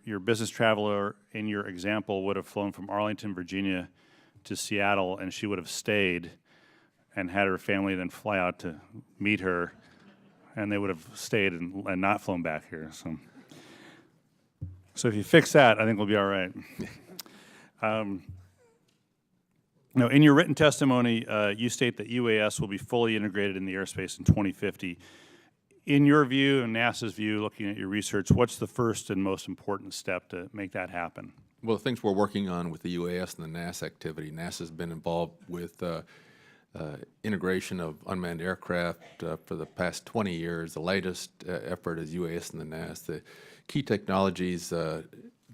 Your business traveler in your example would have flown from Arlington, Virginia to Seattle, and she would have stayed and had her family then fly out to meet her, and they would have stayed and not flown back here. So if you fix that, I think we'll be all right. Now, in your written testimony, you state that UAS will be fully integrated in the airspace in 2050. In your view and NASA's view, looking at your research, what's the first and most important step to make that happen? Well, the things we're working on with the UAS and the NASA activity, NASA's been involved with integration of unmanned aircraft for the past 20 years. The latest effort is UAS and the NASA. The key technologies that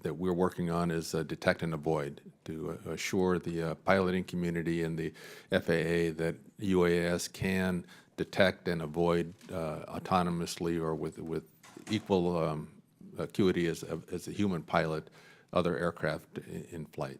we're working on is detect and avoid to assure the piloting community and the FAA that UAS can detect and avoid autonomously or with equal acuity as a human pilot other aircraft in flight.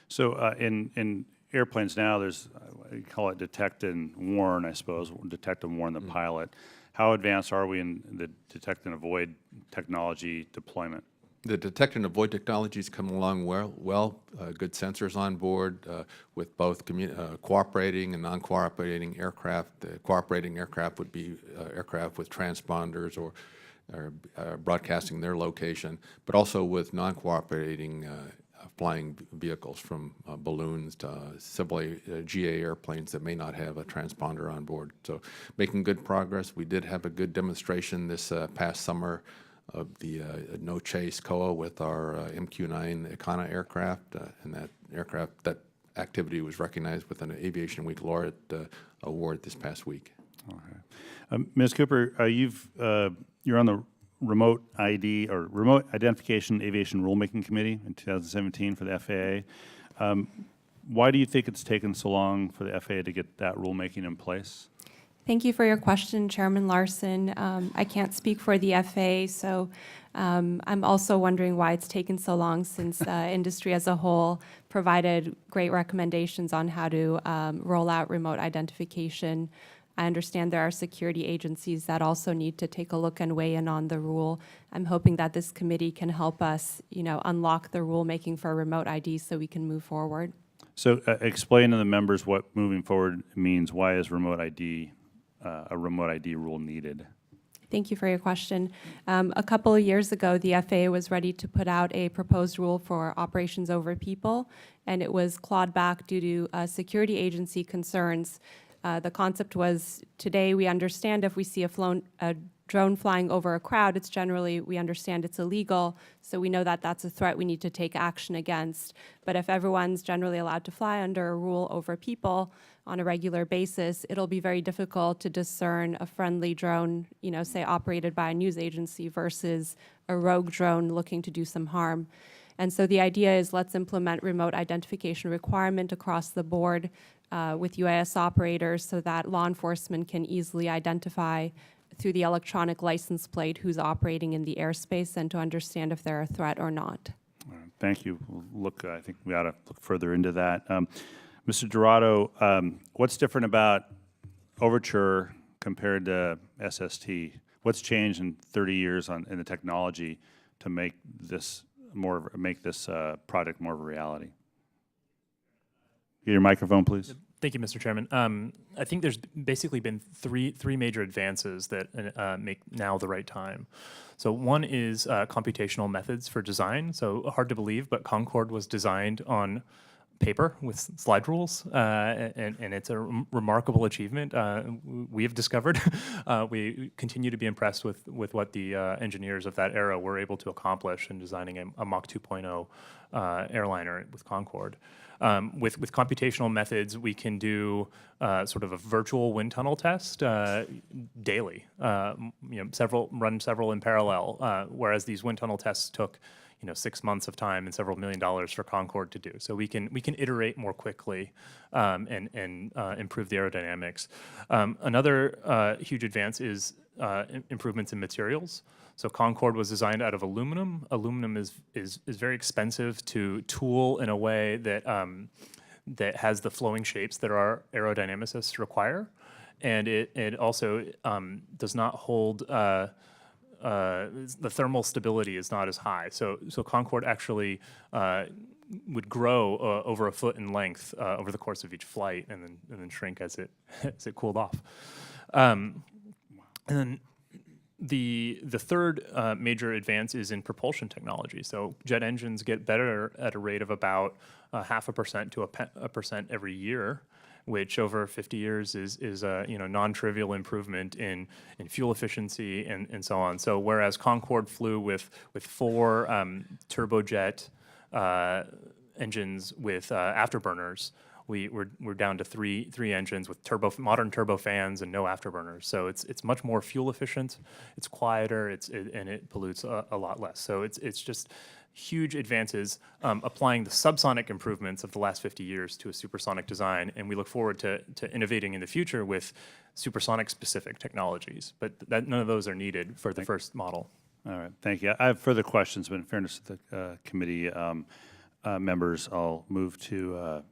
So in airplanes now, there's, you call it detect and warn, I suppose, detect and warn the pilot. How advanced are we in the detect and avoid technology deployment? The detect and avoid technologies come along well. Good sensors on board with both cooperating and non-cooperating aircraft. The cooperating aircraft would be aircraft with transponders or broadcasting their location, but also with non-cooperating flying vehicles from balloons to simply GA airplanes that may not have a transponder on board. So making good progress. We did have a good demonstration this past summer of the no-chase COA with our MQ-9 Icana aircraft, and that activity was recognized with an Aviation Week Laureate award this past week. Okay. Ms. Cooper, you're on the Remote ID or Remote Identification Aviation Rulemaking Committee in 2017 for the FAA. Why do you think it's taken so long for the FAA to get that rulemaking in place? Thank you for your question, Chairman Larsen. I can't speak for the FAA, so I'm also wondering why it's taken so long since industry as a whole provided great recommendations on how to roll out remote identification. I understand there are security agencies that also need to take a look and weigh in on the rule. I'm hoping that this committee can help us, unlock the rulemaking for remote ID so we can move forward. So explain to the members what moving forward means. Why is remote ID a remote ID rule needed? Thank you for your question. A couple of years ago, the FAA was ready to put out a proposed rule for operations over people, and it was clawed back due to security agency concerns. The concept was, today we understand if we see a drone flying over a crowd, we understand it's illegal, so we know that that's a threat we need to take action against. But if everyone's generally allowed to fly under a rule over people on a regular basis, it'll be very difficult to discern a friendly drone, say operated by a news agency versus a rogue drone looking to do some harm. And so the idea is, let's implement remote identification requirement across the board with UAS operators so that law enforcement can easily identify through the electronic license plate who's operating in the airspace and to understand if they're a threat or not. Thank you. I think we ought to look further into that. Mr. Dorado, what's different about Overture compared to SST? What's changed in 30 years in the technology to make this product more of a reality? Get your microphone, please. Thank you, Mr. Chairman. I think there's basically been three major advances that make now the right time. So one is computational methods for design. So hard to believe, but Concorde was designed on paper with slide rules, and it's a remarkable achievement. We have discovered. We continue to be impressed with what the engineers of that era were able to accomplish in designing a Mach 2.0 airliner with Concorde. With computational methods, we can do sort of a virtual wind tunnel test daily. Run several in parallel, whereas these wind tunnel tests took 6 months of time and several $1 million for Concorde to do. So we can iterate more quickly and improve the aerodynamics. Another huge advance is improvements in materials. So Concorde was designed out of aluminum. Aluminum is very expensive to tool in a way that that has the flowing shapes that our aerodynamicists require, and it also does not hold the thermal stability is not as high. So Concorde actually would grow over a foot in length over the course of each flight, and then shrink as it as it cooled off. And then the third major advance is in propulsion technology. So jet engines get better at a rate of about 0.5% to a percent every year, which over 50 years is a non-trivial improvement in fuel efficiency and so on. So whereas Concorde flew with 4 turbojet engines with afterburners, we're down to three engines with modern turbofans and no afterburners. So it's much more fuel efficient, it's quieter, and it pollutes a lot less. So it's just huge advances applying the subsonic improvements of the last 50 years to a supersonic design, and we look forward to innovating in the future with supersonic specific technologies. But none of those are needed for the first model. All right, thank you. I have further questions, but in fairness to the committee members, I'll move to